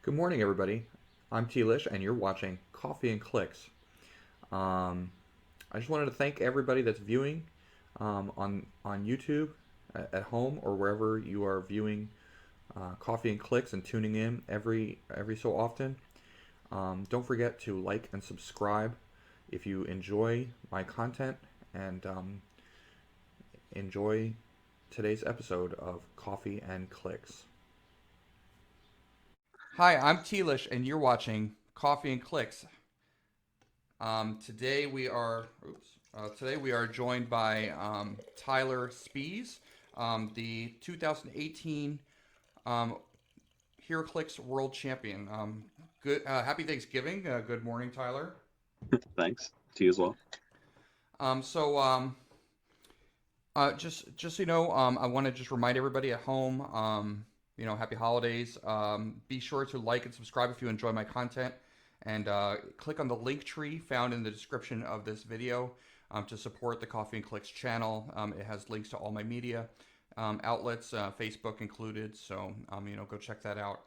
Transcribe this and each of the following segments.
Good morning, everybody. I'm Tlish, and you're watching Coffee and Clicks. Um, I just wanted to thank everybody that's viewing on YouTube, at home, or wherever you are viewing Coffee and Clicks and tuning in every so often. Don't forget to like and subscribe if you enjoy my content and enjoy today's episode of Coffee and Clicks. Hi, I'm Tlish, and you're watching Coffee and Clicks. Today we are joined by Tylor Spees, the 2018 um, Heroclix World Champion. Happy Thanksgiving. Good morning, Tyler. Thanks to you as well. Um, so um, just so you know, I want to just remind everybody at home, happy holidays. Be sure to like and subscribe if you enjoy my content, and click on the link tree found in the description of this video to support the Coffee and Clicks channel. It has links to all my media outlets, Facebook included. So go check that out.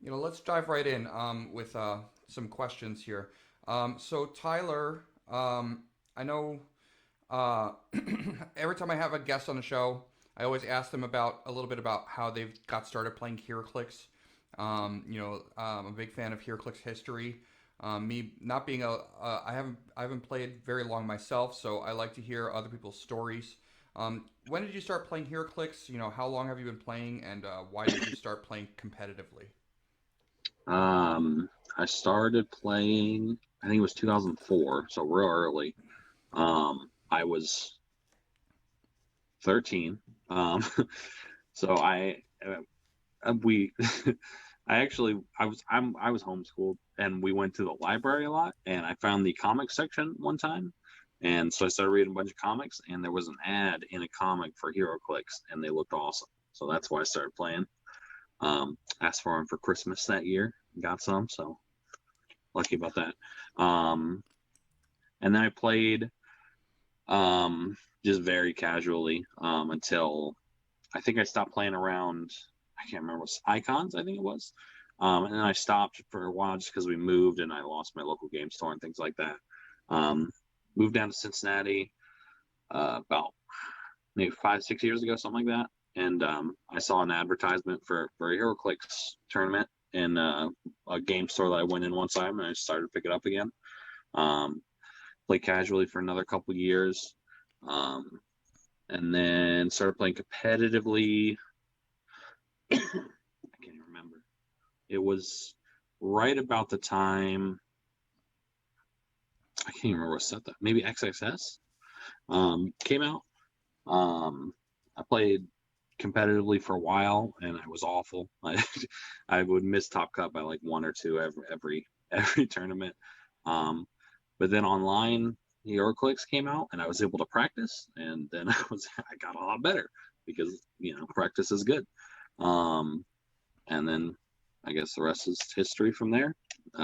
Let's dive right in with some questions here. So Tyler, I know uh, every time I have a guest on the show, I always ask them about a little bit about how they've got started playing HeroClix. I'm a big fan of HeroClix history. Me not being I haven't played very long myself, so I like to hear other people's stories. When did you start playing HeroClix? How long have you been playing, and why did you start playing competitively? Um, I started playing, I think it was 2004, so real early. I was 13. Um, so we, I was homeschooled and we went to the library a lot and I found the comic section one time. And so I started reading a bunch of comics and there was an ad in a comic for HeroClix and they looked awesome. So that's why I started playing. Asked for them for Christmas that year, got some, so lucky about that. Um, and then I played just very casually until I think I stopped playing around. I can't remember what icons. I think it was. And then I stopped for a while just because we moved and I lost my local game store and things like that. Um, Moved down to Cincinnati about maybe 5, 6 years ago, something like that. And I saw an advertisement for a HeroClix tournament in a game store that I went in one time, and I started to pick it up again. Um, Played casually for another couple years, um, and then started playing competitively. I can't even remember. It was right about the time. I can't even remember what set that. Maybe XXS came out. I played competitively for a while, and I was awful. I would miss Top Cut by like one or two every tournament. Um, but then online, the Heroclix came out, and I was able to practice, and then I got a lot better because practice is good. Um, and then I guess the rest is history from there.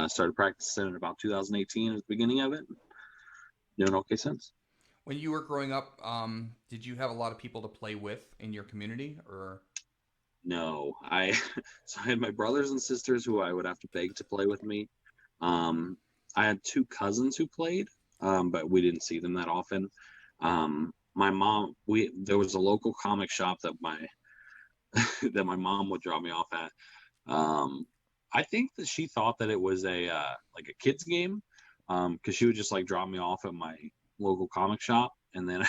Started practicing in about 2018 at the beginning of it. Doing okay since. When you were growing up, did you have a lot of people to play with in your community, or? No, I so I had my brothers and sisters who I would have to beg to play with me. Um, I had two cousins who played, but we didn't see them that often. My mom, we there was a local comic shop that my that my mom would drop me off at. Um, I think that she thought that it was a like a kids game, because she would just like drop me off at my local comic shop, and then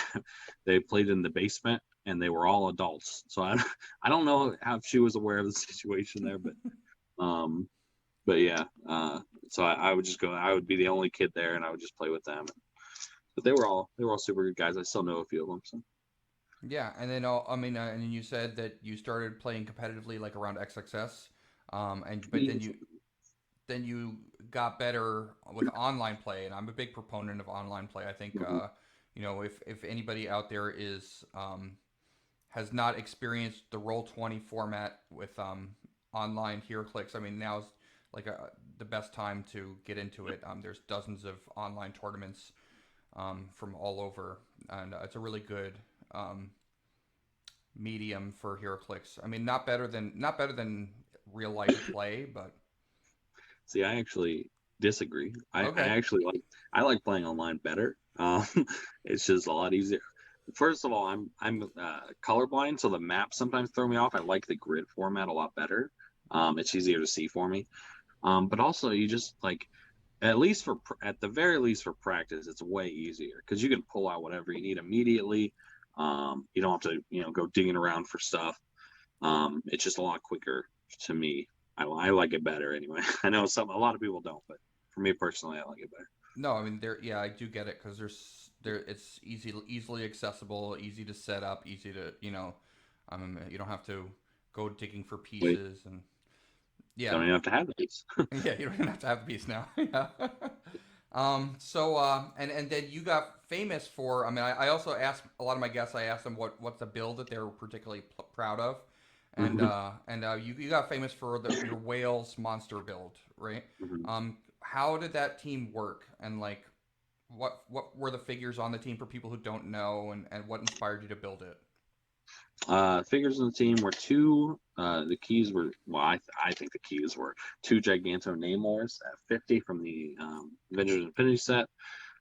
they played in the basement, and they were all adults. So I don't know how she was aware of the situation there, um, but yeah. So I would just go. I would be the only kid there, and I would just play with them. But they were all super good guys. I still know a few of them. So Yeah, and then and then you said that you started playing competitively like around XXS, and but then you got better with online play, and I'm a big proponent of online play. I think if anybody out there is has not experienced the Roll20 format with online HeroClix, I mean now's like the best time to get into it. There's dozens of online tournaments from all over, and it's a really good um, medium for HeroClix. I mean, not better than real life play, but See, I actually disagree. I okay. actually like playing online better. It's just a lot easier. First of all, I'm colorblind, so the maps sometimes throw me off. I like the grid format a lot better. It's easier to see for me. But also, you just like at the very least for practice, it's way easier because you can pull out whatever you need immediately. You don't have to go digging around for stuff. It's just a lot quicker to me. I like it better anyway. I know a lot of people don't, but for me personally, I like it better. No, I mean there. Yeah, I do get it because it's easily accessible, easy to set up, easy to you don't have to go digging for Wait, pieces and yeah, don't even have to have these. yeah, you don't even have to have a piece now. Yeah. So and then you got famous for. I mean, I also asked a lot of my guests. I asked them what's the build that they were particularly proud of, and Mhm, you got famous for your Wales monster build, right? mhm. How did that team work, and like what were the figures on the team for people who don't know, and what inspired you to build it? Figures in the team were two. The keys were well. I think the keys were two Giganto Namors at 50 from the Avengers Infinity set.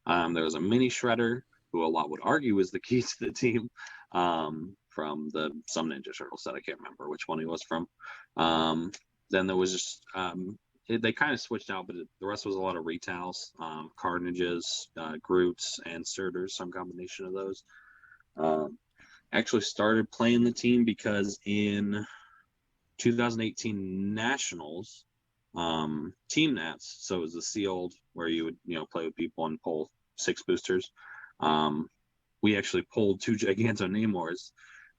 There was a mini shredder, who a lot would argue is the key to the team, from the some Ninja Turtle set. I can't remember which one he was from. Then there was just they kind of switched out, but the rest was a lot of retals, Carnages, Groots, and Surters, some combination of those. Um, actually started playing the team because in 2018 Nationals, Team Nats. So it was a sealed where you would play with people and pull 6 boosters. Um, we actually pulled two Giganto Namors,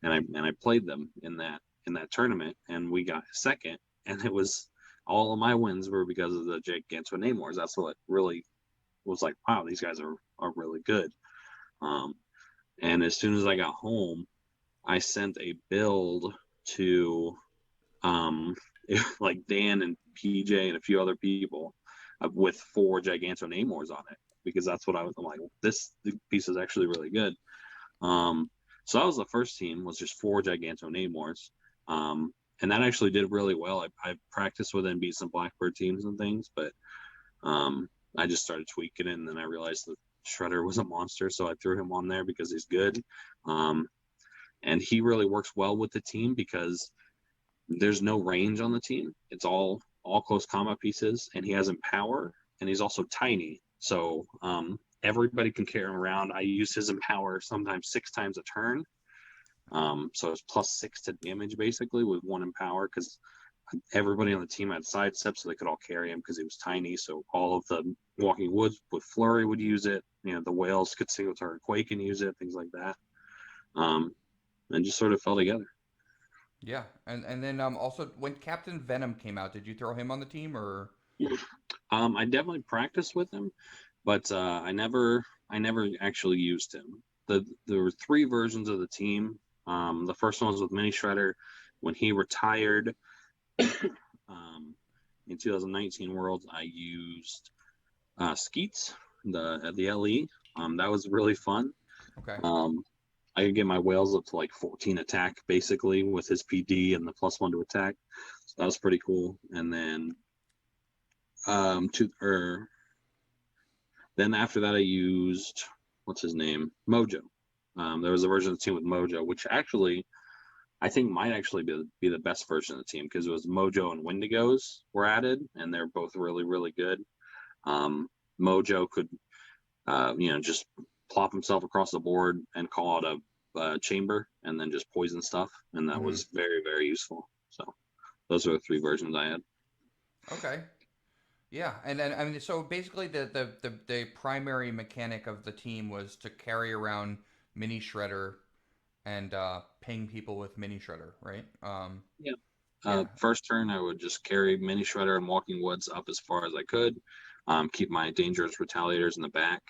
and I played them in that tournament, and we got second. And it was all of my wins were because of the Giganto Namors. That's what really was like. Wow, these guys are really good. Um, and as soon as I got home, I sent a build to um, like Dan and PJ and a few other people with 4 Giganto Namors on it because that's what I'm like. This piece is actually really good. Um, so that was the first team was just 4 Giganto Namors, and that actually did really well. I practiced with it and beat some Blackbird teams and things, but I just started tweaking it, and then I realized the Shredder was a monster, so I threw him on there because he's good. Um, and he really works well with the team because there's no range on the team. It's all close combat pieces, and he has Empower, and he's also tiny. So everybody can carry him around. I use his Empower sometimes 6 times a turn. So it's +6 to damage basically with 1 Empower because everybody on the team had sidestep, so they could all carry him because he was tiny. So all of the Walking Woods with Flurry would use it. The Whales could single target Quake and use it, things like that. And just sort of fell together. Yeah, and then also when Captain Venom came out, did you throw him on the team or? I definitely practiced with him, but I never actually used him. There were 3 versions of the team. The first one was with Mini Shredder. When he retired in 2019 Worlds, I used Skeets at the LE. That was really fun. Okay. Um, I could get my whales up to like 14 attack basically with his PD and the +1 to attack. So that was pretty cool. And then then after that I used what's his name? Mojo. There was a version of the team with Mojo, which actually I think might actually be the best version of the team because it was Mojo and Wendigos were added, and they're both really really good. Um, Mojo could just plop himself across the board and call out a chamber and then just poison stuff, and that Mm-hmm. was very very useful. So those are the 3 versions I had. Okay. Yeah, and then I mean, so basically the primary mechanic of the team was to carry around Mini Shredder and ping people with Mini Shredder, right? Yeah. Yeah. First turn, I would just carry Mini Shredder and Walking Woods up as far as I could, keep my dangerous retaliators in the back,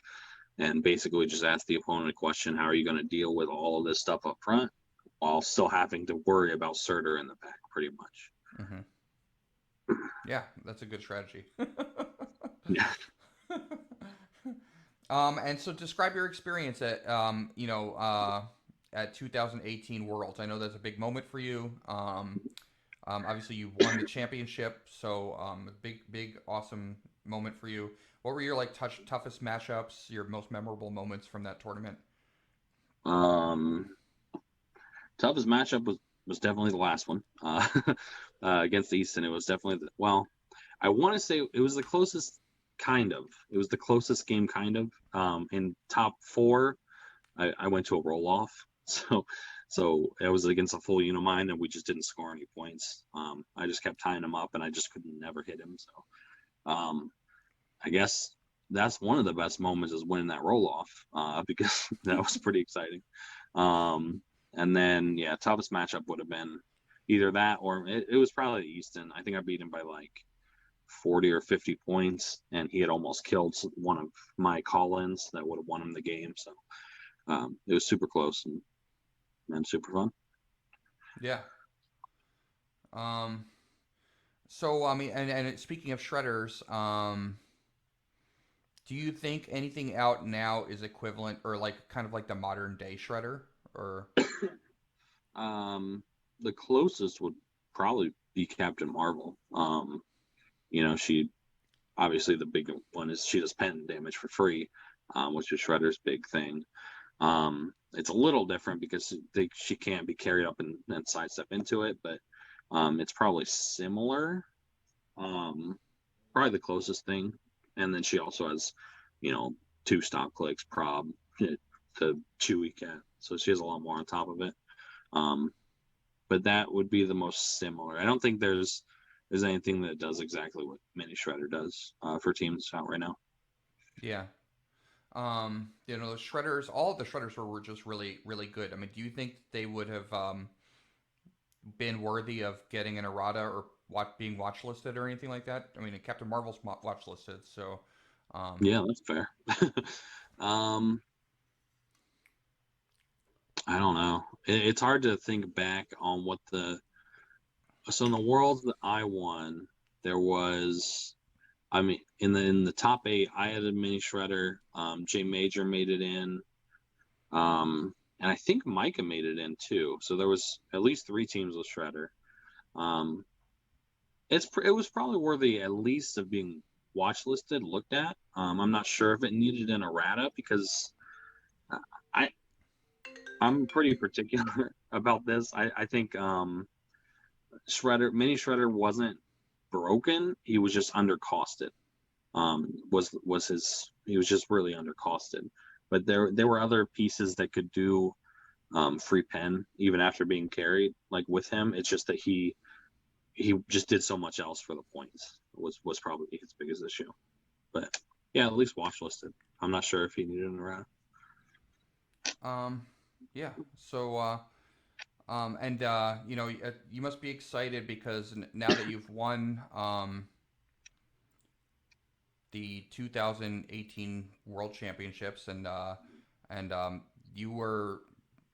and basically just ask the opponent a question: How are you going to deal with all of this stuff up front, while still having to worry about Surtur in the back, pretty much. Mm-hmm. Yeah, that's a good strategy. Yeah. And so describe your experience at 2018 Worlds. I know that's a big moment for you. Obviously, you won the championship, so a big, awesome moment for you. What were your like toughest matchups? Your most memorable moments from that tournament? Um, Toughest matchup was definitely the last one against Easton. It was definitely well, I want to say it was the closest kind of. It was the closest game kind of. In top four, I went to a roll off. So it was against a full Unimind, and we just didn't score any points. I just kept tying him up, and I just could never hit him. So I guess that's one of the best moments is winning that roll off because that was pretty exciting. And then yeah, toughest matchup would have been either that or it was probably Easton. I think I beat him by like 40 or 50 points, and he had almost killed one of my call-ins that would have won him the game. So it was super close and super fun. Yeah. Um, so I mean, and speaking of shredders, do you think anything out now is equivalent or like kind of like the modern day shredder or? Um, the closest would probably be Captain Marvel. She obviously the big one is she does pen damage for free, which is Shredder's big thing. It's a little different because she can't be carried up and sidestep into it, but it's probably similar. Probably the closest thing. And then she also has, two stop clicks, prob, the Chewy cat. So she has a lot more on top of it. Um, but that would be the most similar. I don't think there's anything that does exactly what Mini Shredder does for teams out right now. Yeah. The shredders, all of the shredders were just really, really good. I mean, do you think they would have been worthy of getting an errata or being watch listed or anything like that? I mean, Captain Marvel's watch listed, so um, Yeah, that's fair. um, I don't know. It's hard to think back on what so in the world that I won, there was, I mean, in the top eight, I had a mini shredder. J Major made it in, and I think Micah made it in too. So there was at least three teams with shredder. Um, it was probably worthy at least of being watch listed, looked at. I'm not sure if it needed an errata because I I'm pretty particular about this. I think Mini Shredder wasn't broken. He was just undercosted. Was his He was just really undercosted. But there were other pieces that could do free pen even after being carried like with him. It's just that he just did so much else for the points. Was probably his biggest issue. But yeah, at least watch listed. I'm not sure if he needed an around. um, yeah. So and you must be excited because now that you've won the 2018 World Championships and you were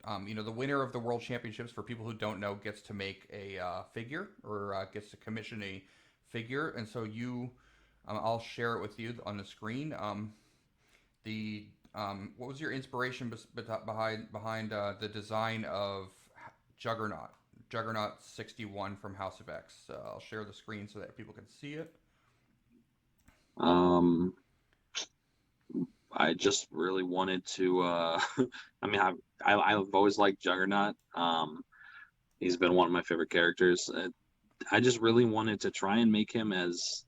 the winner of the World Championships. For people who don't know, gets to make a figure or gets to commission a figure, and so I'll share it with you on the screen. The What was your inspiration behind the design of Juggernaut? Juggernaut 61 from House of X. I'll share the screen so that people can see it. Um, I just really wanted to. I mean, I've always liked Juggernaut. He's been one of my favorite characters. I just really wanted to try and make him as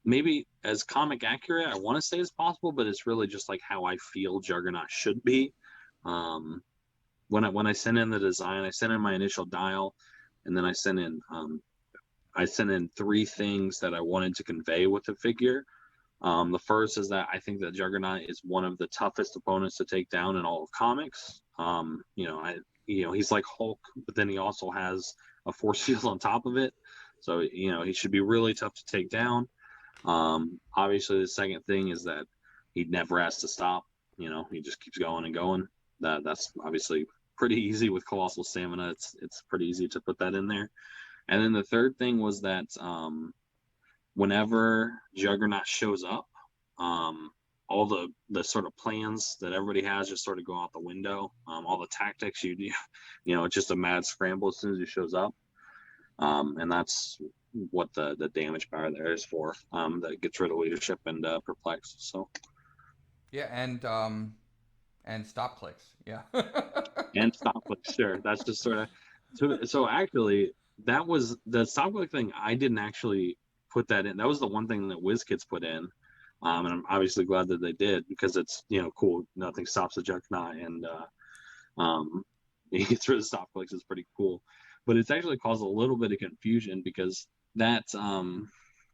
maybe as comic accurate. I want to say as possible, but it's really just like how I feel Juggernaut should be. Um, when I sent in the design, I sent in my initial dial, and then I sent in three things that I wanted to convey with the figure. The first is that I think that Juggernaut is one of the toughest opponents to take down in all of comics. He's like Hulk, but then he also has a force field on top of it. So, he should be really tough to take down. Obviously, the second thing is that he never has to stop. He just keeps going and going. That's obviously pretty easy with colossal stamina. It's pretty easy to put that in there. And then the third thing was that whenever Juggernaut shows up, all the sort of plans that everybody has just sort of go out the window. All the tactics it's just a mad scramble as soon as he shows up. And that's what the damage power there is for. That gets rid of leadership and perplex. So Yeah, and stop clicks. Yeah. and stop click, sure. That's just sort of so actually that was the stop click thing. I didn't actually put that in. That was the one thing that WizKids put in. And I'm obviously glad that they did because it's cool. Nothing stops the Juggernaut, and he gets rid of stop clicks is pretty cool. But it's actually caused a little bit of confusion because that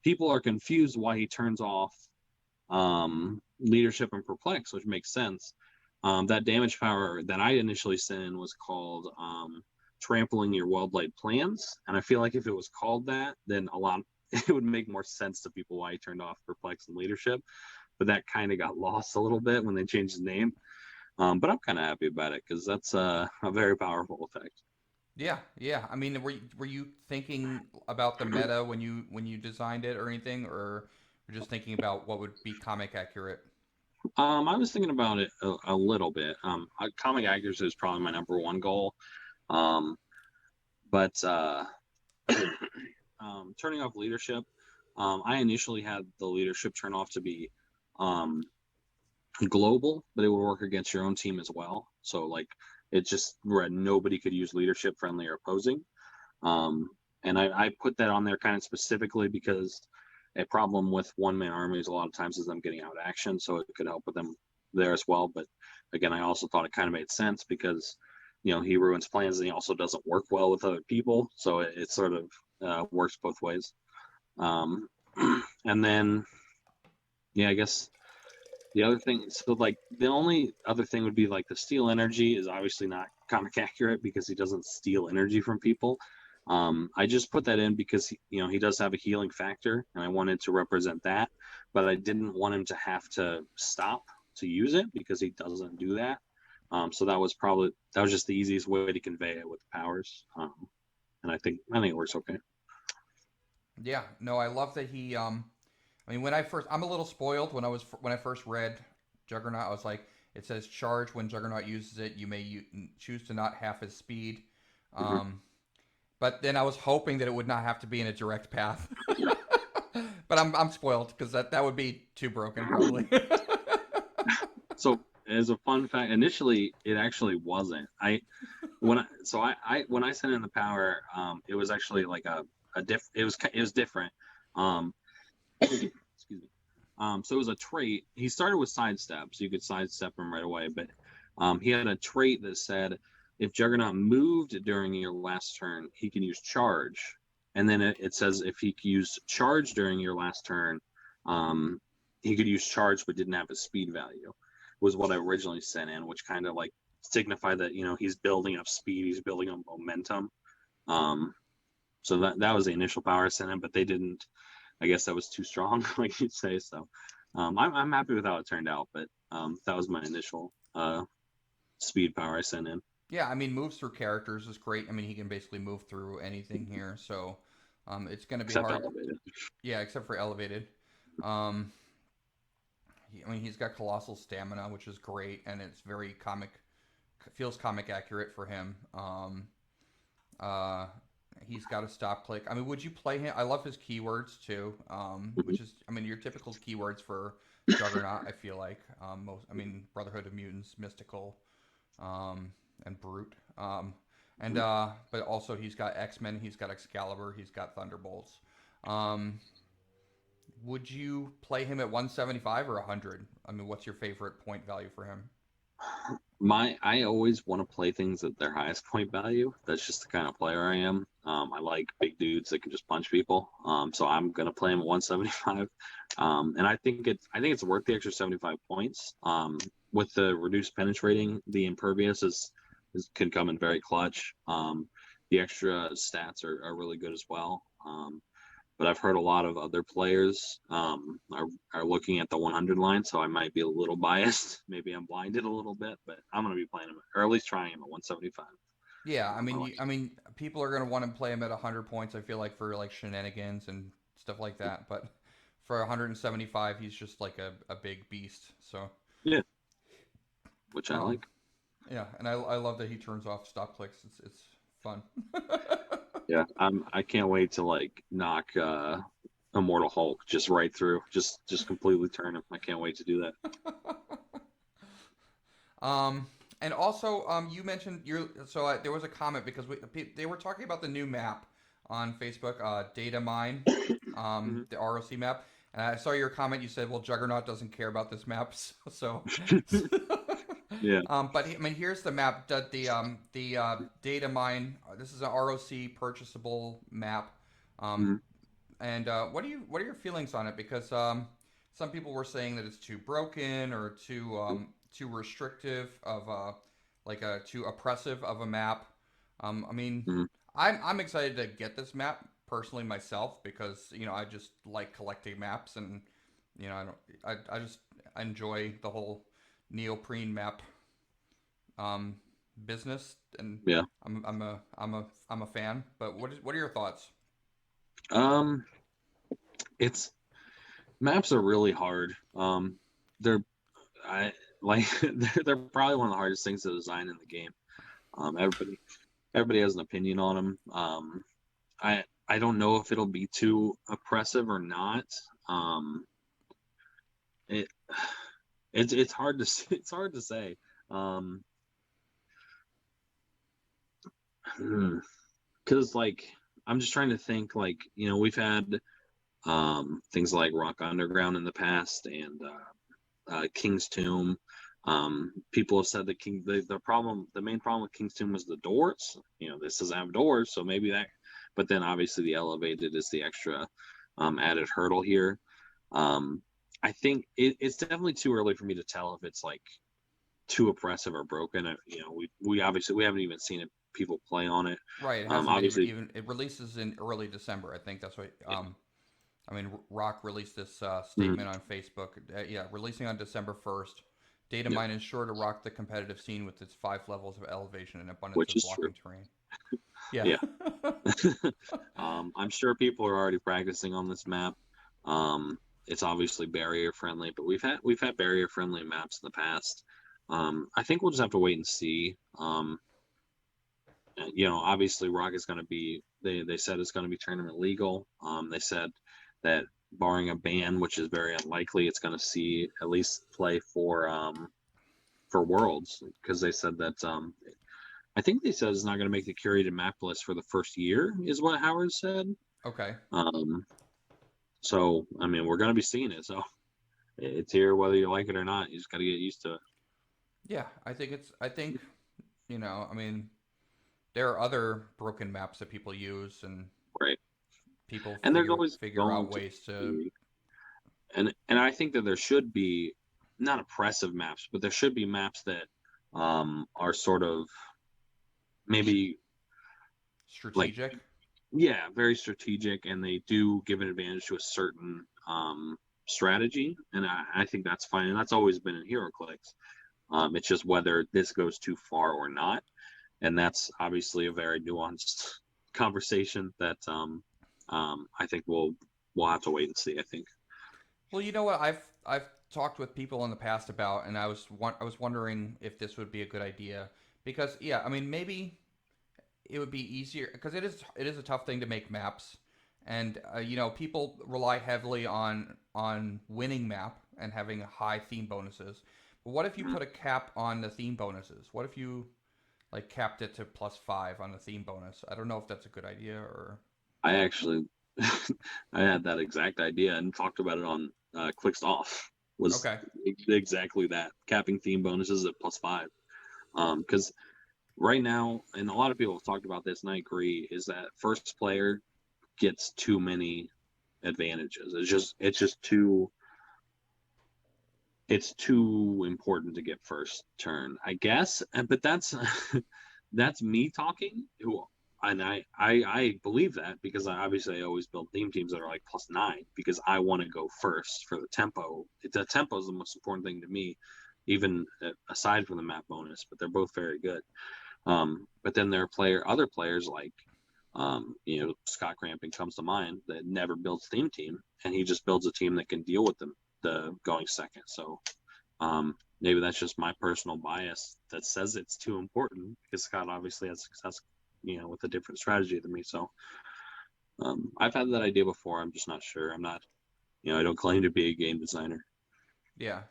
people are confused why he turns off leadership and perplex, which makes sense. That damage power that I initially sent in was called trampling your well-laid plans, and I feel like if it was called that, then it would make more sense to people why he turned off perplex and leadership. But that kind of got lost a little bit when they changed his name. But I'm kind of happy about it because that's a very powerful effect. Yeah, yeah. I mean, were you thinking about the meta when you designed it or anything, or you're just thinking about what would be comic accurate? I was thinking about it a little bit. Comic accuracy is probably my number one goal. Um, but turning off leadership, I initially had the leadership turn off to be um, global, but it would work against your own team as well. So like it just read nobody could use leadership friendly or opposing. Um, and I put that on there kind of specifically because a problem with one man armies a lot of times is them getting out of action, so it could help with them there as well. But again, I also thought it kind of made sense because he ruins plans and he also doesn't work well with other people, so it sort of works both ways. Um, and then yeah, I guess the other thing, so like the only other thing would be like the steal energy is obviously not comic accurate because he doesn't steal energy from people. I just put that in because he does have a healing factor, and I wanted to represent that, but I didn't want him to have to stop to use it because he doesn't do that. So that was just the easiest way to convey it with the powers, and I think it works okay. Yeah, no, I love that he. I mean, I'm a little spoiled when I first read Juggernaut. I was like, it says charge when Juggernaut uses it. You may choose to not half his speed. Mm-hmm. Um, but then I was hoping that it would not have to be in a direct path. But I'm spoiled because that would be too broken probably. So as a fun fact, initially it actually wasn't. When I sent in the power, it was actually like it was different. Um, excuse me. So it was a trait. He started with sidestep, so you could sidestep him right away. But he had a trait that said if Juggernaut moved during your last turn, he can use charge. And then it says if he used charge during your last turn, um, he could use charge but didn't have a speed value. Was what I originally sent in, which kind of like signified that he's building up speed, he's building up momentum. Um, so that was the initial power I sent in, but they didn't. I guess that was too strong, like you'd say. So I'm happy with how it turned out, but that was my initial speed power I sent in. Yeah, I mean, moves through characters is great. I mean, he can basically move through anything here, so it's going to be Except hard. elevated. Yeah, except for elevated. Um, I mean, he's got colossal stamina, which is great, and it's very comic. Feels comic accurate for him. Uh, he's got a stop click. I mean, would you play him? I love his keywords too. Which is, I mean, your typical keywords for Juggernaut. I feel like I mean, Brotherhood of Mutants, Mystical, and Brute. And but also he's got X-Men, he's got Excalibur, he's got Thunderbolts. Um, would you play him at 175 or 100? I mean, what's your favorite point value for him? I always want to play things at their highest point value. That's just the kind of player I am. I like big dudes that can just punch people. So I'm gonna play him at 175. And I think it's worth the extra 75 points. With the reduced penetrating, the impervious can come in very clutch. The extra stats are really good as well. But I've heard a lot of other players are looking at the 100 line, so I might be a little biased. Maybe I'm blinded a little bit, but I'm going to be playing him, or at least trying him at 175. Yeah, I mean, I like I mean, people are gonna want to play him at 100 points. I feel like for like shenanigans and stuff like that. But for 175, he's just like a big beast. So, yeah, which I um, like. yeah, and I love that he turns off stop clicks. It's fun. Yeah, I can't wait to like knock Immortal Hulk just right through, just completely turn him. I can't wait to do that. Um, and also, you mentioned there was a comment because they were talking about the new map on Facebook, Data Mine, Hmm. the ROC map. And I saw your comment. You said, "Well, Juggernaut doesn't care about this map." So, Yeah. but I mean, here's the map. The Data Mine. This is an ROC purchasable map. Um, Hmm. and what are your feelings on it? Because some people were saying that it's too broken or too restrictive of like a too oppressive of a map. I mean, Hmm. I'm excited to get this map personally myself because I just like collecting maps and I don't I just enjoy the whole neoprene map um, business and Yeah. I'm a fan. But what are your thoughts? Um, it's maps are really hard. They're I like they're probably one of the hardest things to design in the game. Everybody has an opinion on them. I don't know if it'll be too oppressive or not. Um, it it's hard to it's hard to say. Um, because like I'm just trying to think like we've had things like Rock Underground in the past and King's Tomb. People have said that the main problem with King's Tomb was the doors. This doesn't have doors, so maybe that. But then obviously the elevated is the extra added hurdle here. Um, I think it's definitely too early for me to tell if it's like too oppressive or broken. We obviously we haven't even seen it people play on it. Right, it hasn't been Obviously, even. It releases in early December. I think that's what. I mean, Rock released this mhm, statement on Facebook. Yeah, releasing on December 1st. Data yeah, mine is sure to rock the competitive scene with its 5 levels of elevation and abundance which of is true. blocking terrain. Yeah. Yeah. I'm sure people are already practicing on this map. Um, it's obviously barrier friendly, but we've had barrier friendly maps in the past. I think we'll just have to wait and see. Obviously, Rock is going to be. They said it's going to be tournament legal. They said that barring a ban, which is very unlikely, it's going to see at least play for Worlds because they said that I think they said it's not going to make the curated map list for the first year, is what Howard said. Okay. Um, so I mean, we're going to be seeing it. So it's here whether you like it or not. You just got to get used to it. Yeah, I think it's. I think I mean, there are other broken maps that people use, and Right. people And there's figure always figure going out to ways to. be, and I think that there should be not oppressive maps, but there should be maps that are sort of maybe like Strategic. yeah, very strategic, and they do give an advantage to a certain strategy, and I think that's fine, and that's always been in HeroClix. It's just whether this goes too far or not, and that's obviously a very nuanced conversation that I think we'll have to wait and see. I think. Well, you know what I've talked with people in the past about, and I was wondering if this would be a good idea because yeah, I mean maybe it would be easier because it is a tough thing to make maps, and people rely heavily on winning map and having high theme bonuses. But what if you put a cap on the theme bonuses? What if you like capped it to +5 on the theme bonus? I don't know if that's a good idea or I actually I had that exact idea and talked about it on Clicks Off. Was okay. exactly that, capping theme bonuses at +5. Because right now, and a lot of people have talked about this, and I agree, is that first player gets too many advantages. It's too important to get first turn, I guess. But that's that's me talking. And I believe that because I always build theme teams that are like +9 because I want to go first for the tempo. The tempo is the most important thing to me, even aside from the map bonus. But they're both very good. But then there are other players like Scott Cramping comes to mind that never builds theme team, and he just builds a team that can deal with the going second. So maybe that's just my personal bias that says it's too important because Scott obviously has success with a different strategy than me. So I've had that idea before. I'm just not sure. I'm not, I don't claim to be a game designer. Yeah.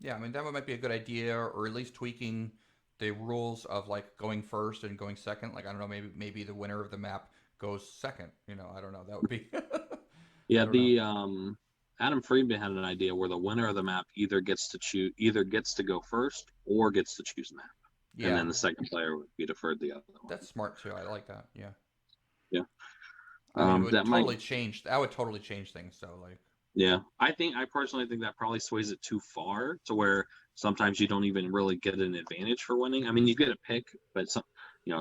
Yeah, I mean that might be a good idea, or at least tweaking the rules of like going first and going second. Like I don't know, maybe the winner of the map goes second. I don't know. That would be. I Yeah, don't know. the Adam Friedman had an idea where the winner of the map either gets to go first or gets to choose map, and Yeah, then the second player would be deferred the other one. that's smart too. I like that. Yeah. Yeah, I mean, it would that might. totally change. That would totally change things. So like. Yeah, I personally think that probably sways it too far to where sometimes you don't even really get an advantage for winning. I mean, you get a pick, but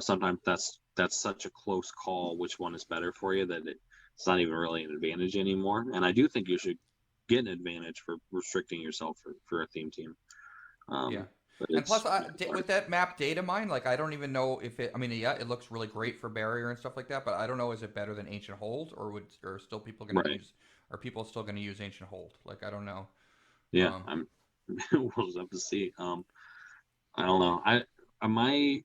sometimes that's such a close call which one is better for you that it's not even really an advantage anymore. And I do think you should get an advantage for restricting yourself for a theme team. Yeah. But And plus, it's hard. with that map data mine, like I don't even know if it. I mean, yeah, it looks really great for barrier and stuff like that, but I don't know is it better than ancient hold, or still people going to Right. use, are people still going to use ancient hold? Like I don't know. Yeah, Um, we'll just have to see. I don't know. My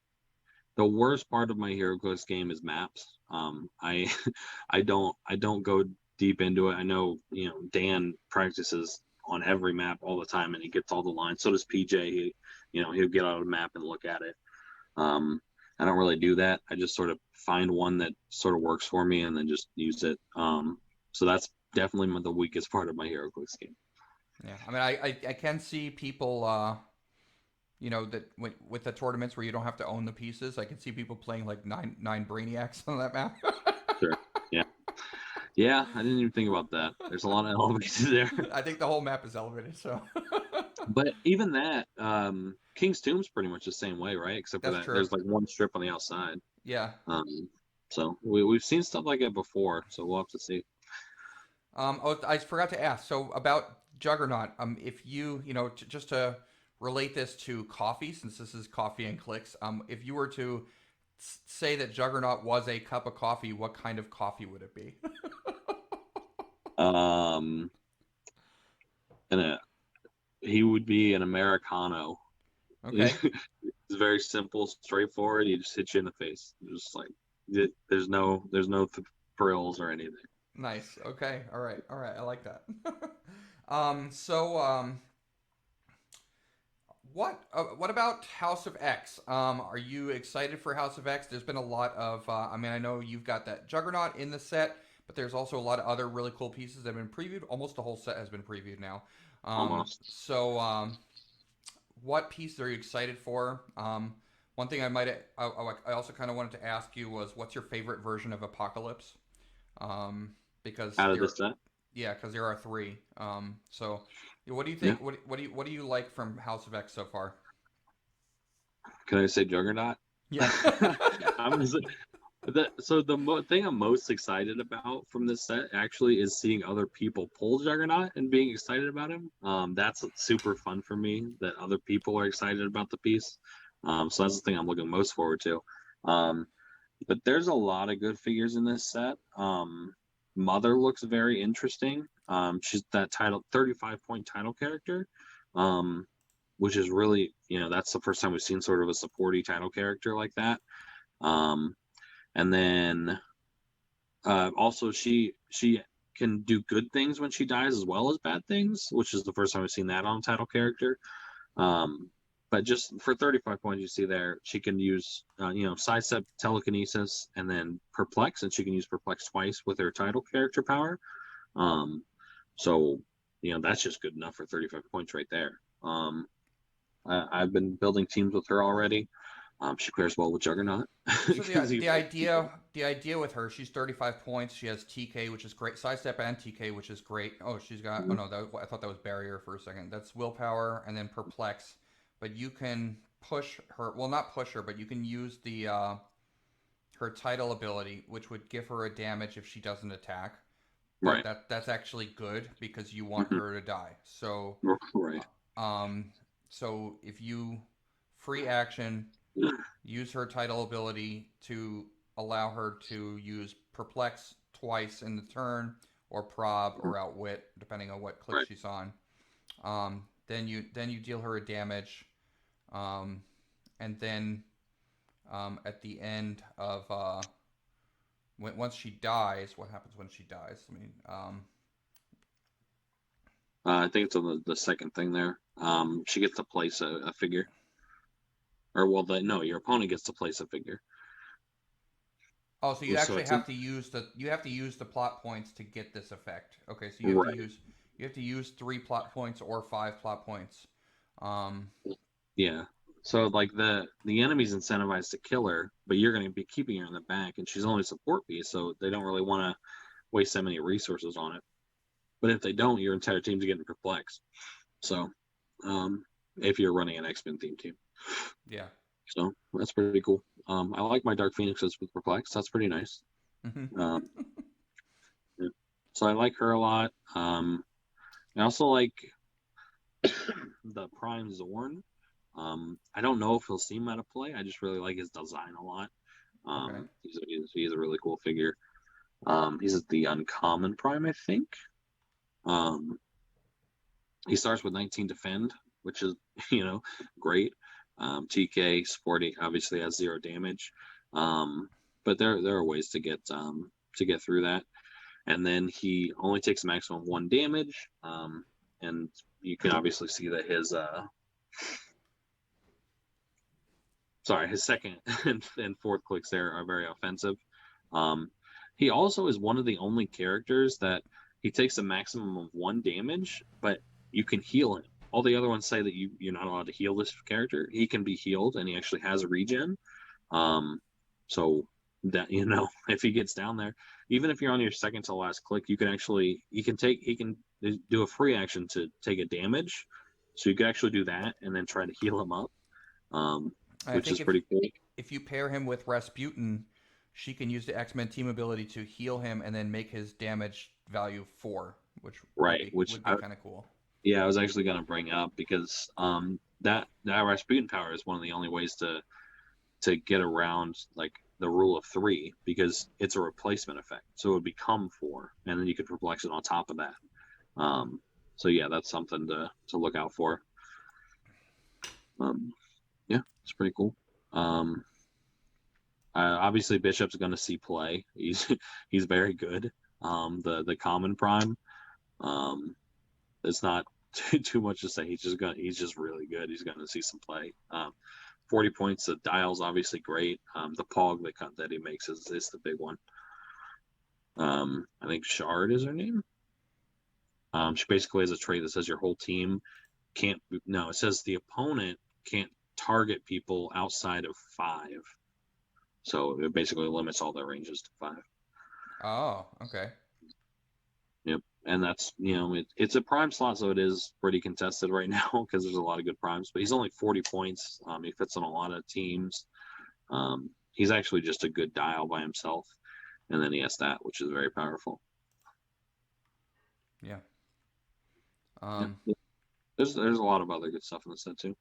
the worst part of my Heroclix game is maps. I I don't go deep into it. I know Dan practices on every map all the time, and he gets all the lines. So does PJ. He'll get out a map and look at it. Um, I don't really do that. I just sort of find one that sort of works for me and then just use it. So that's definitely the weakest part of my Heroclix game. yeah. I mean, I can see people. That with the tournaments where you don't have to own the pieces, I can see people playing like nine brainiacs on that map. Sure. Yeah. Yeah. I didn't even think about that. There's a lot of elements there. I think the whole map is elevated, so But even that, King's Tomb's pretty much the same way, right? Except for that's that, true. there's like one strip on the outside. Yeah. So we've seen stuff like it before, so we'll have to see. Oh, I forgot to ask. So about Juggernaut, if just to relate this to coffee, since this is coffee and clicks, if you were to say that Juggernaut was a cup of coffee, what kind of coffee would it be? Um, and he would be an Americano. Okay, It's very simple, straightforward. He just hits you in the face. Just like there's no frills or anything. nice. Okay, all right. I like that. So what about House of X? Are you excited for House of X? There's been a lot of. I mean, I know you've got that Juggernaut in the set, but there's also a lot of other really cool pieces that have been previewed. Almost the whole set has been previewed now. Almost. What pieces are you excited for? One thing I also kind of wanted to ask you was, what's your favorite version of Apocalypse? Because Out of there, this set. yeah, because there are three. So what do you Yeah. think? What do you like from House of X so far? Can I say Juggernaut? Yeah. I'm gonna say so thing I'm most excited about from this set actually is seeing other people pull Juggernaut and being excited about him. That's super fun for me that other people are excited about the piece. So that's the thing I'm looking most forward to. Um, but there's a lot of good figures in this set. Mother looks very interesting. She's that 35-point title character, which is really, that's the first time we've seen sort of a supporty title character like that. Um, and then also she can do good things when she dies as well as bad things, which is the first time we've seen that on a title character. Um, but just for 35 points, you see there, she can use, sidestep, telekinesis, and then perplex, and she can use perplex twice with her title character power. Um, so, that's just good enough for 35 points right there. I've been building teams with her already. She pairs well with Juggernaut. So the idea with her, she's 35 points. She has TK, which is great. Sidestep and TK, which is great. Oh, she's got. Oh no, I thought that was barrier for a second. That's willpower and then perplex. But you can push her. Well, not push her, but you can use the her title ability, which would give her a damage if she doesn't attack. But Right. that's actually good because you want Mhm. her to die. So, Right. um, so if you free action use her title ability to allow her to use perplex twice in the turn, or prob or outwit, depending on what click Right. she's on. Then you deal her a damage, and then at the end of once she dies. What happens when she dies? I mean, I think it's on the second thing there. She gets to place a figure, or well, no, your opponent gets to place a figure. oh, so you So actually it's in, have to use the plot points to get this effect. Okay, so right. you have to use 3 plot points or 5 plot points. Um, Yeah. So like the enemy's incentivized to kill her, but you're going to be keeping her in the back, and she's only a support piece, so they don't really want to waste that many resources on it. But if they don't, your entire team's getting perplexed. So, if you're running an X-Men theme team, yeah. so that's pretty cool. I like my Dark Phoenixes with perplex. That's pretty nice. Um, yeah. So I like her a lot. I also like the Prime Zorn. I don't know if he'll see meta play. I just really like his design a lot. Okay. He's a really cool figure. He's the uncommon Prime, I think. Um, he starts with 19 defend, which is great. TK sporty obviously has 0 damage, but there are ways to get through that. And then he only takes a maximum 1 damage, and you can obviously see that his second and fourth clicks there are very offensive. He also is one of the only characters that he takes a maximum of 1 damage, but you can heal him. All the other ones say that you're not allowed to heal this character. He can be healed, and he actually has a regen. So that if he gets down there, even if you're on your second to last click, he can do a free action to take a damage. So you can actually do that and then try to heal him up, I which think is pretty cool. if you pair him with Rasputin, she can use the X-Men team ability to heal him and then make his damage value 4, which Right, which would be kind of cool. yeah, I was actually going to bring up because that Rasputin power is one of the only ways to get around like the rule of 3 because it's a replacement effect, so it would become 4, and then you could perplex it on top of that. So yeah, that's something to look out for. Yeah, it's pretty cool. Obviously, Bishop's going to see play. He's very good. The common prime. Um, it's not too much to say. He's just really good. He's going to see some play. 40 points. The dial's obviously great. The pog that he makes is the big one. I think Shard is her name. She basically has a trait that says your whole team can't. No, it says the opponent can't target people outside of 5. So it basically limits all their ranges to 5. Oh, okay. Yep. And that's, it's a prime slot, so it is pretty contested right now because there's a lot of good primes. But he's only 40 points. He fits on a lot of teams. He's actually just a good dial by himself. And then he has that, which is very powerful. Yeah. Yeah. There's a lot of other good stuff in the set too.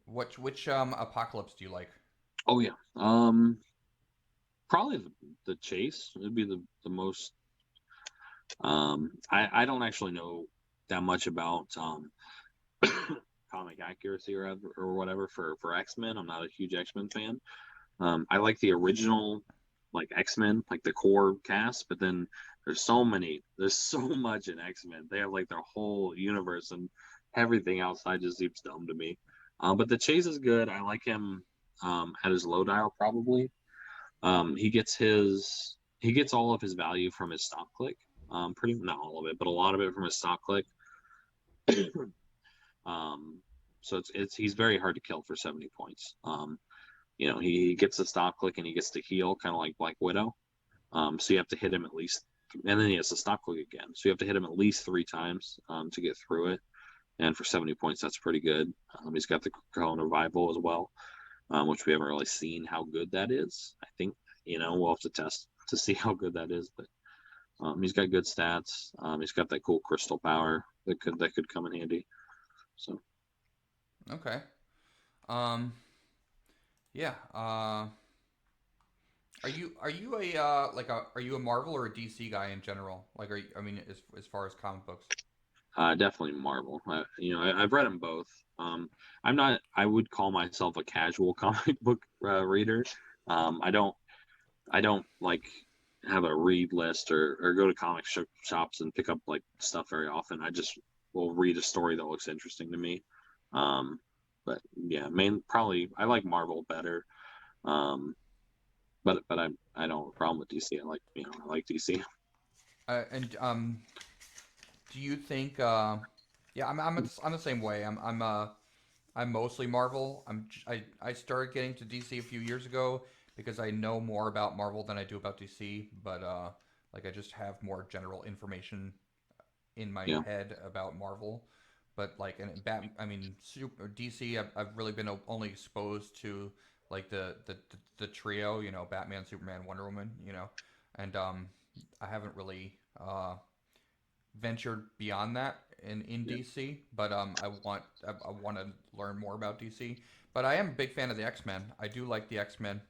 Which Apocalypse do you like? Oh yeah. Probably the chase would be the most. I don't actually know that much about comic accuracy or whatever for X-Men. I'm not a huge X-Men fan. I like the original like X-Men, like the core cast, but then there's so much in X-Men. They have like their whole universe, and everything outside just seems dumb to me. But the chase is good. I like him at his low dial probably. He gets all of his value from his stop click. Pretty not all of it, but a lot of it from his stop click. So he's very hard to kill for 70 points. He gets the stop click and he gets to heal, kind of like Black Widow. So you have to hit him at least, and then he has to stop click again. So you have to hit him at least 3 times to get through it. And for 70 points, that's pretty good. He's got the Cone Revival as well, which we haven't really seen how good that is. I think we'll have to test to see how good that is, but he's got good stats. He's got that cool crystal power that could come in handy. So Okay. Yeah. Are you a are you a Marvel or a DC guy in general? Like, I mean, as far as comic books? Definitely Marvel. I've read them both. I'm not. I would call myself a casual comic book reader. I don't. I don't like have a read list or go to shops and pick up like stuff very often. I just will read a story that looks interesting to me. Um, but yeah, probably I like Marvel better. Um, but I don't have a problem with DC. I like DC. And do you think? Yeah, I'm the same way. I'm mostly Marvel. I started getting to DC a few years ago because I know more about Marvel than I do about DC. But like I just have more general information in my Yeah, head about Marvel. But like and I mean, DC. I've really been only exposed to like the trio. You know, Batman, Superman, Wonder Woman. You know, and I haven't really ventured beyond that in yeah. DC, but I want to learn more about DC. But I am a big fan of the X Men. I do like the X Men.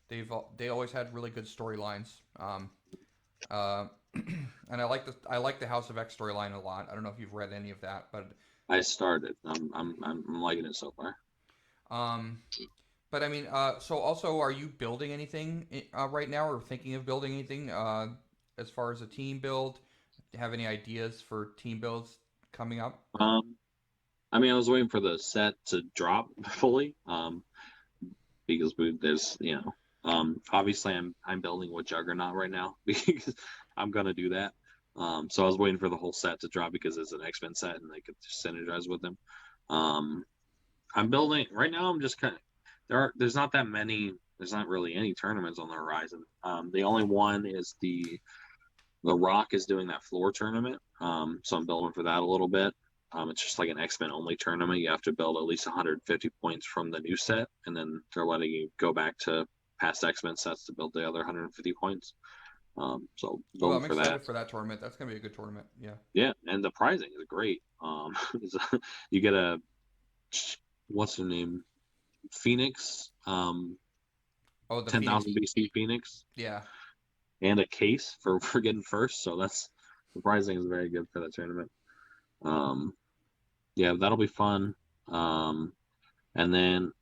They always had really good storylines. Uh, and I like the House of X storyline a lot. I don't know if you've read any of that, but I started. I'm liking it so far. um, I mean, so also, are you building anything right now, or thinking of building anything as far as a team build? Have any ideas for team builds coming up? Um, I mean, I was waiting for the set to drop fully. Because there's obviously I'm building with Juggernaut right now because I'm gonna do that. So I was waiting for the whole set to drop because it's an X-Men set and they could just synergize with them. Um, I'm building right now. I'm just kind of there's not that many. There's not really any tournaments on the horizon. The only one is the Rock is doing that floor tournament. So I'm building for that a little bit. It's just like an X-Men only tournament. You have to build at least 150 points from the new set, and then they're letting you go back to past X-Men sets to build the other 150 points. So Oh, building I'm for that. excited for that tournament. That's gonna be a good tournament. Yeah. Yeah, and the pricing is great. You get a what's her name? Phoenix, Oh, the Phoenix. 10,000 BC Phoenix, Yeah. and a case for getting first. So that's the pricing is very good for that tournament. Um, yeah, that'll be fun. Um, and then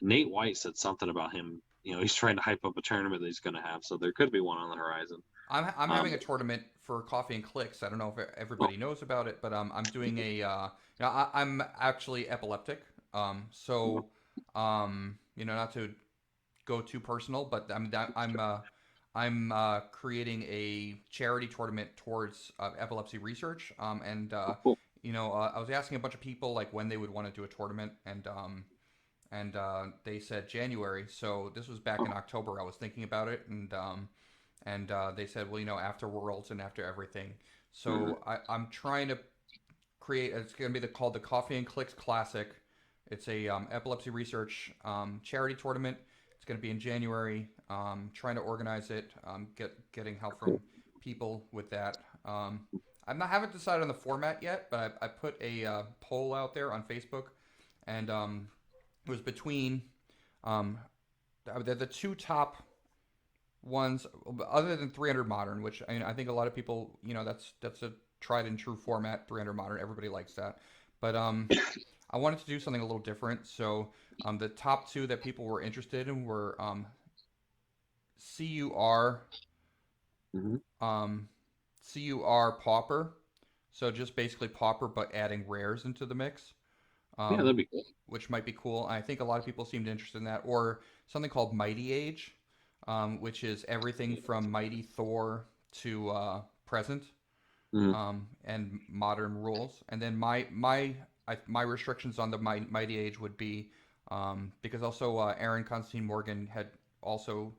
Nate White said something about him. He's trying to hype up a tournament that he's going to have, so there could be one on the horizon. I'm Um, having a tournament for Coffee and Clicks. I don't know if oh, everybody knows about it, but I'm doing a. I'm actually epileptic. So, not to go too personal, but I'm creating a charity tournament towards epilepsy research. cool. I was asking a bunch of people like when they would want to do a tournament, and they said January. So this was back in Oh, October. I was thinking about it, and they said, well, after Worlds and after everything. mhm. So I'm trying to create. It's going to be called the Coffee and Clicks Classic. It's a epilepsy research charity tournament. It's going to be in January. Trying to organize it. Getting help from Cool. people with that. Haven't decided on the format yet, but I put a poll out there on Facebook, and it was between um, the two top ones other than 300 modern, which I think a lot of people, that's a tried and true format. 300 modern, everybody likes that. But I wanted to do something a little different. So the top two that people were interested in were CUR, Hmm. um, CUR Pauper. So just basically Pauper, but adding rares into the mix, Yeah, um, that'd be cool. which might be cool. I think a lot of people seemed interested in that. Or something called Mighty Age, which is everything from Mighty Thor to present, Hmm. and modern rules. And then my restrictions on the Mighty Age would be because also Aaron Constantine Morgan had also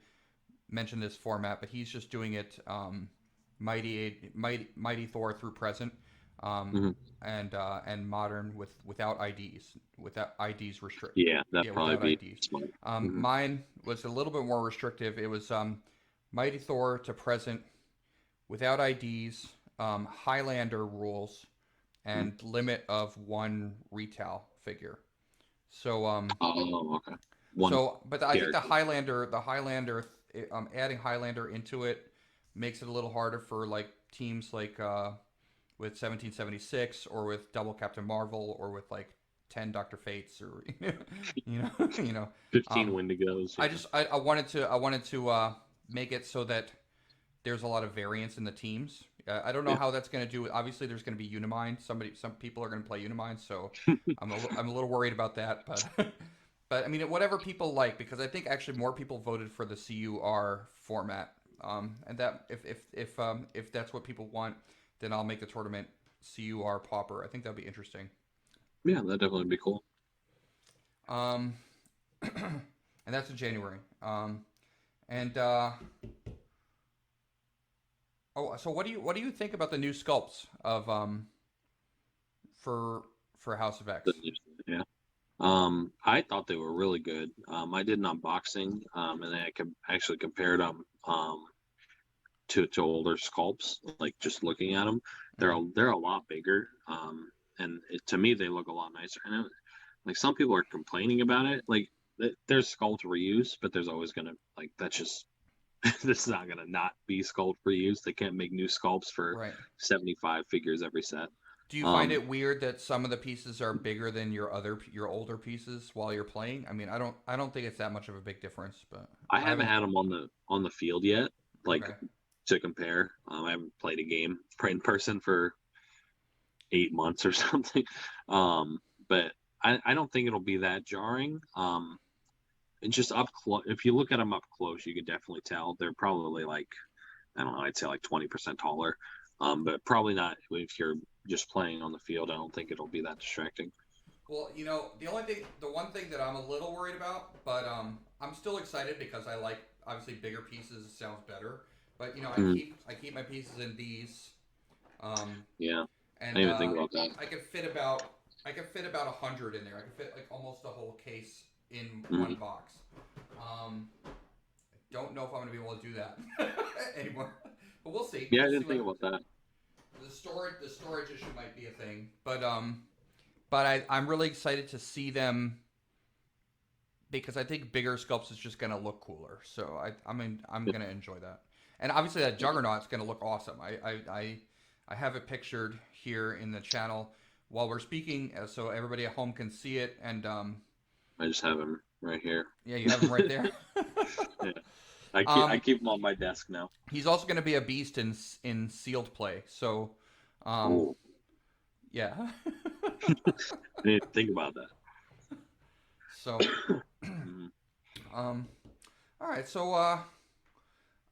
mentioned this format, but he's just doing it Mighty Thor through present, um, Hmm. and modern without IDs, without IDs restrict. Yeah, that'd Yeah, probably without be IDs. smart. Hmm. Mine was a little bit more restrictive. It was Mighty Thor to present without IDs, Highlander rules, Hmm. and limit of one retail figure. So Oh, okay. One but I think character. adding Highlander into it makes it a little harder for like teams like with 1776 or with double Captain Marvel or with like 10 Doctor Fates or you know 15 um, Wendigos. I Yeah. just I wanted to make it so that there's a lot of variance in the teams. I don't know Yeah. how that's going to do. Obviously, there's going to be Unimind. Some people are going to play Unimind, so I'm a little worried about that. But but I mean, whatever people like, because I think actually more people voted for the CUR format. And that if that's what people want, then I'll make the tournament CUR Pauper. I think that'll be interesting. Yeah, that'd definitely be cool. Um, and that's in January. And oh, so what do you think about the new sculpts of for House of X? Yeah. I thought they were really good. I did an unboxing, and then I could actually compared them to older sculpts. Like just looking at them, Mm-hmm. they're a lot bigger. And to me, they look a lot nicer. And like some people are complaining about it. Like there's sculpt reuse, but there's always gonna like that's just this is not gonna not be sculpt reuse. They can't make new sculpts for Right. 75 figures every set. Do you find Um, it weird that some of the pieces are bigger than your older pieces while you're playing? I mean, I don't think it's that much of a big difference, but I I haven't haven't. had them on the field yet, like Okay. to compare. I haven't played a game in person for 8 months or something. Um, but I don't think it'll be that jarring. And just up close, if you look at them up close, you can definitely tell they're probably like I don't know, I'd say like 20% taller. But probably not if you're just playing on the field. I don't think it'll be that distracting. Well, the one thing that I'm a little worried about, but I'm still excited because I like obviously bigger pieces sounds better. But Mm, I keep my pieces in these, um, yeah, I and didn't even think about that. I could fit about 100 in there. I could fit like almost a whole case in one Mm, box. I don't know if I'm gonna be able to do that anymore, but we'll see. yeah, I We'll see didn't think what about that. the storage issue might be a thing, but I'm really excited to see them because I think bigger sculpts is just gonna look cooler. So I'm Yeah, gonna enjoy that, and obviously that Juggernaut's gonna look awesome. I have it pictured here in the channel while we're speaking, so everybody at home can see it. And I just have him right here. yeah, you have him right there. Yeah, I um, keep him on my desk now. he's also gonna be a beast in sealed play. So, um, Oh, yeah. I didn't think about that. So, Mm, all right. So,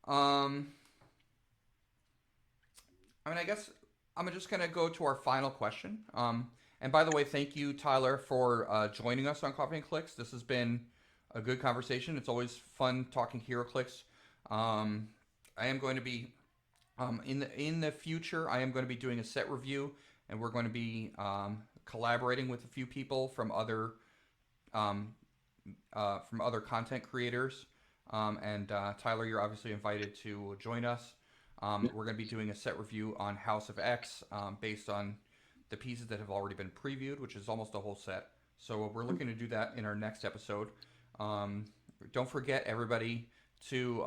um, I mean, I guess I'm just gonna go to our final question. And by the way, thank you, Tyler, for joining us on Coffee and Clicks. This has been a good conversation. It's always fun talking HeroClix. Um, I am going to be in the future. I am going to be doing a set review, and we're going to be collaborating with a few people um, from other content creators. And Tyler, you're obviously invited to join us. yeah, We're going to be doing a set review on House of X based on the pieces that have already been previewed, which is almost a whole set. So we're looking to do that in our next episode. Um, don't forget, everybody, to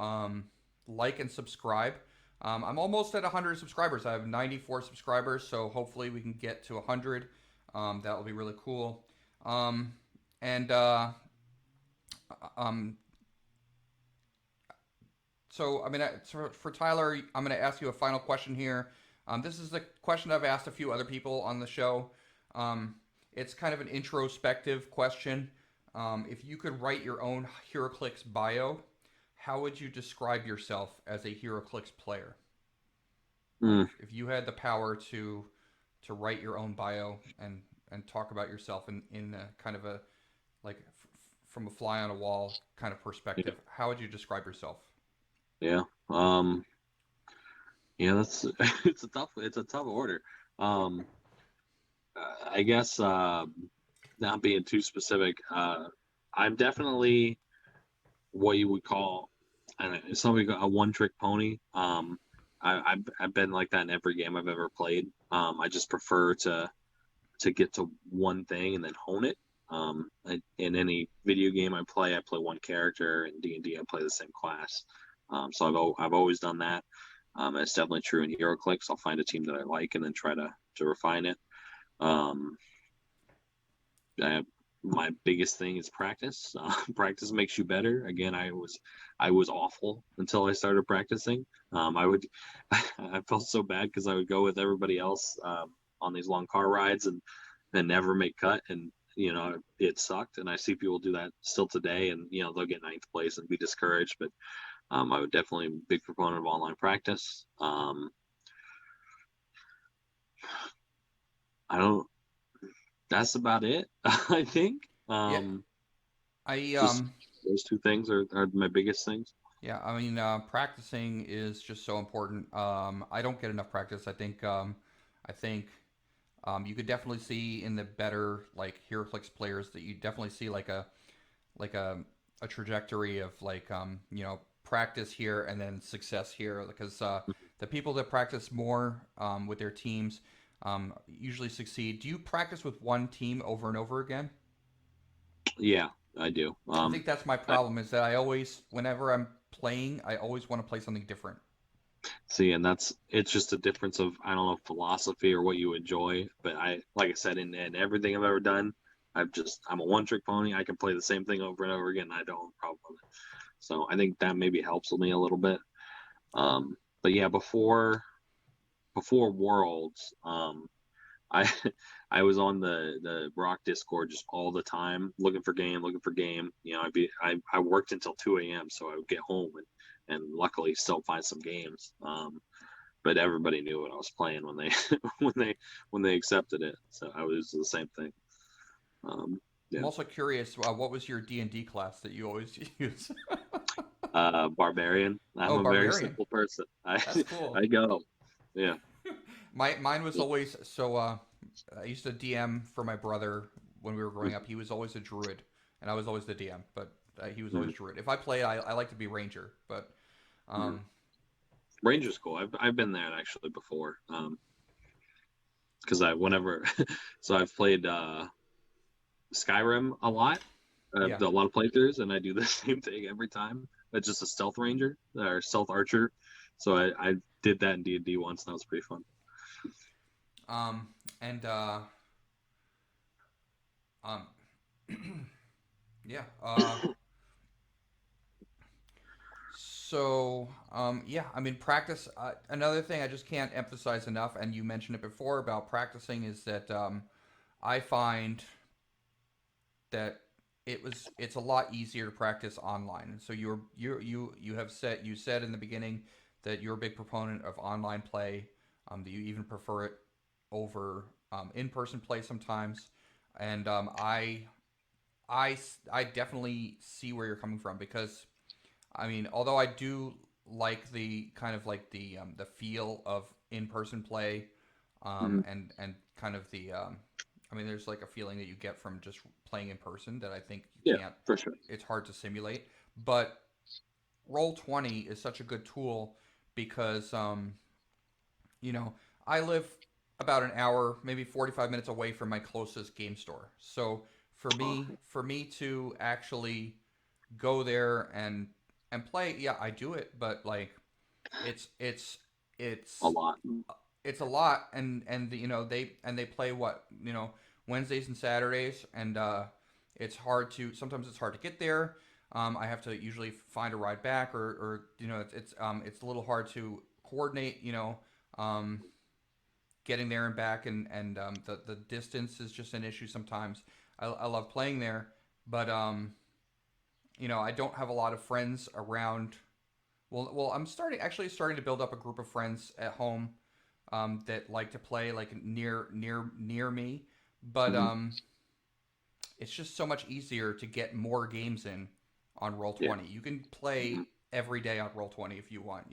like and subscribe. I'm almost at 100 subscribers. I have 94 subscribers, so hopefully we can get to 100. That will be really cool. And um, so I mean, for Tyler, I'm going to ask you a final question here. This is the question I've asked a few other people on the show. Um, it's kind of an introspective question. If you could write your own HeroClix bio, how would you describe yourself as a HeroClix player? Like mm, if you had the power to write your own bio and talk about yourself in a kind of a like from a fly on a wall kind of yeah, perspective, how would you describe yourself? yeah. Yeah, that's it's a tough order. Um, I guess not being too specific, I'm definitely what you would call, I don't know, somebody a one trick pony. I've been like that in every game I've ever played. I just prefer to get to one thing and then hone it. In any video game I play one character. In D&D, I play the same class. So I've always done that. It's definitely true in Heroclix. I'll find a team that I like and then try to refine it. Um, I, my biggest thing is practice. Practice makes you better. Again, I was awful until I started practicing. I would I felt so bad because I would go with everybody else on these long car rides and never make cut, and it sucked. And I see people do that still today, and they'll get ninth place and be discouraged. But I would definitely be a big proponent of online practice. I don't. That's about it. I think. Yeah, I Just those two things are my biggest things. yeah, I mean, practicing is just so important. I don't get enough practice. I think you could definitely see in the better like HeroClix players that you definitely see like a trajectory of like practice here and then success here because the people that practice more with their teams usually succeed. Do you practice with one team over and over again? Yeah, I do. I think that's my I problem is that I always, whenever I'm playing, I always want to play something different. see, and it's just a difference of I don't know philosophy or what you enjoy. But like I said, in everything I've ever done, I'm a one trick pony. I can play the same thing over and over again. I don't have a problem with it. So I think that maybe helps with me a little bit. But yeah, before Worlds, I I was on the Rock Discord just all the time, looking for game. I worked until 2 a.m. so I would get home and luckily still find some games. But everybody knew what I was playing when they when they accepted it. So I was the same thing. Um, I'm yeah, also curious, what was your D&D class that you always use? Barbarian. I'm Oh, a very barbarian. simple person. That's cool. I go. Yeah. Mine was always so. I used to DM for my brother when we were growing up. He was always a druid, and I was always the DM. But he was always Mhm. druid. If I played, I like to be ranger. But Mhm. um, Ranger's cool. I've been there actually before. Because I whenever so I've played Skyrim a lot. I've yeah. done a lot of playthroughs, and I do the same thing every time. It's just a stealth ranger or stealth archer. So I did that in D&D once, and that was pretty fun. Um, and um, yeah. Yeah, I mean, practice. Another thing I just can't emphasize enough, and you mentioned it before about practicing, is that I find that it's a lot easier to practice online. So you said in the beginning that you're a big proponent of online play, that you even prefer it over in person play sometimes, and I definitely see where you're coming from because I mean, although I do like the kind of like the feel of in person play, Mhm. and kind of I mean, there's like a feeling that you get from just playing in person that I think you Yeah, can't. for sure. It's hard to simulate, but Roll 20 is such a good tool because you know I live about an hour, maybe 45 minutes away from my closest game store. So Uh, for me to actually go there and play, yeah, I do it, but like it's it's a it's lot. it's a lot, and they play what Wednesdays and Saturdays, and sometimes it's hard to get there. I have to usually find a ride back, or it's a little hard to coordinate. Um, Getting there and back, and the distance is just an issue sometimes. I love playing there, but I don't have a lot of friends around. I'm starting to build up a group of friends at home that like to play like near me, but Mhm. it's just so much easier to get more games in on Roll Yeah. 20. You can Mhm. play every day on Roll 20 if you want.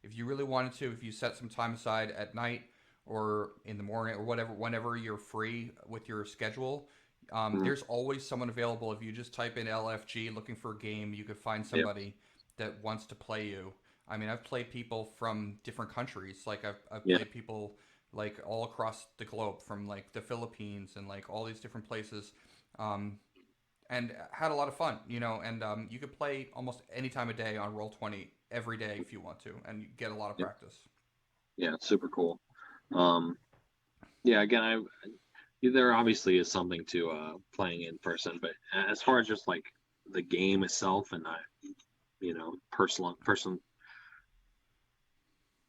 If you really wanted to, if you set some time aside at night or in the morning or whatever, whenever you're free with your schedule, Mhm. there's always someone available. If you just type in LFG looking for a game, you could find Yeah. somebody that wants to play you. I mean, I've played people from different countries. Like I've Yeah. played people like all across the globe from like the Philippines and like all these different places. Um, and had a lot of fun, and you could play almost any time of day on Roll20 every day if you want to, and you get a lot of Yeah, practice. yeah, super cool. Um, yeah, again, there obviously is something to playing in person, but as far as just like the game itself and person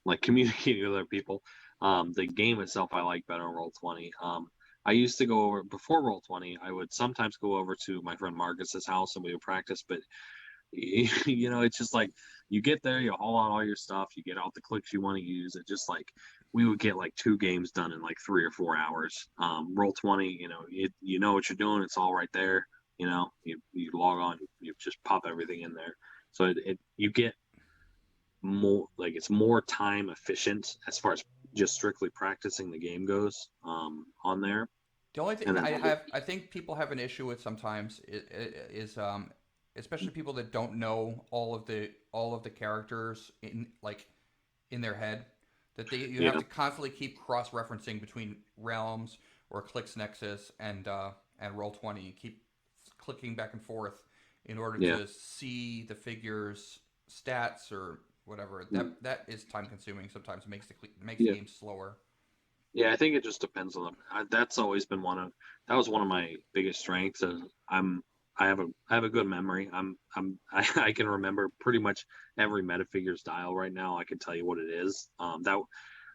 like communicating with other people, the game itself I like better on Roll20. I used to go over before Roll20. I would sometimes go over to my friend Marcus's house and we would practice, but it's just like you get there, you haul out all your stuff, you get out the clicks you want to use. It just like we would get like 2 games done in like 3 or 4 hours. Roll20, you know what you're doing. It's all right there. You log on, you just pop everything in there. So you get more like it's more time efficient as far as just strictly practicing the game goes on there. The only And thing then I think people have an issue with sometimes is especially people that don't know all of the characters in their head, that you have yeah, to constantly keep cross referencing between realms or Clix Nexus and Roll20. Keep clicking back and forth in order yeah, to see the figures stats or whatever. mm, That is time consuming. Sometimes makes the yeah. game slower. Yeah, I think it just depends on them. That's always been that was one of my biggest strengths. I have a good memory. I can remember pretty much every metafigure's dial right now. I can tell you what it is.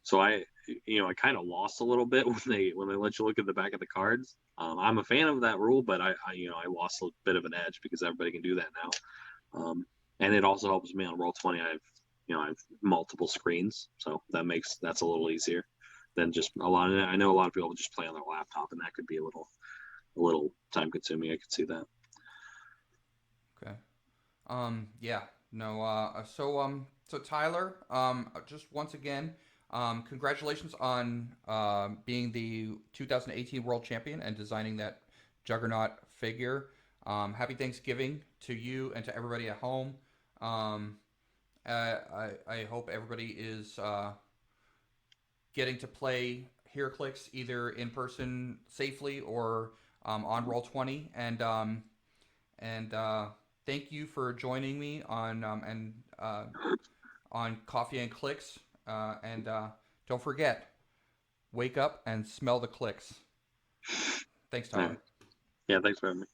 So I kind of lost a little bit when they let you look at the back of the cards. I'm a fan of that rule, but I lost a bit of an edge because everybody can do that now. And it also helps me on Roll20. I have multiple screens, so that's a little easier than just a lot of. I know a lot of people just play on their laptop, and that could be a little time consuming. I could see that. Okay. Yeah. No. So Tyler, just once again, congratulations on being the 2018 World Champion and designing that Juggernaut figure. Happy Thanksgiving to you and to everybody at home. Um, I hope everybody is getting to play Heroclix either in person safely or on Roll20, and thank you for joining me on Coffee and Clicks. And don't forget, wake up and smell the clicks. Thanks, Yeah, Tyler. yeah. Thanks for having me.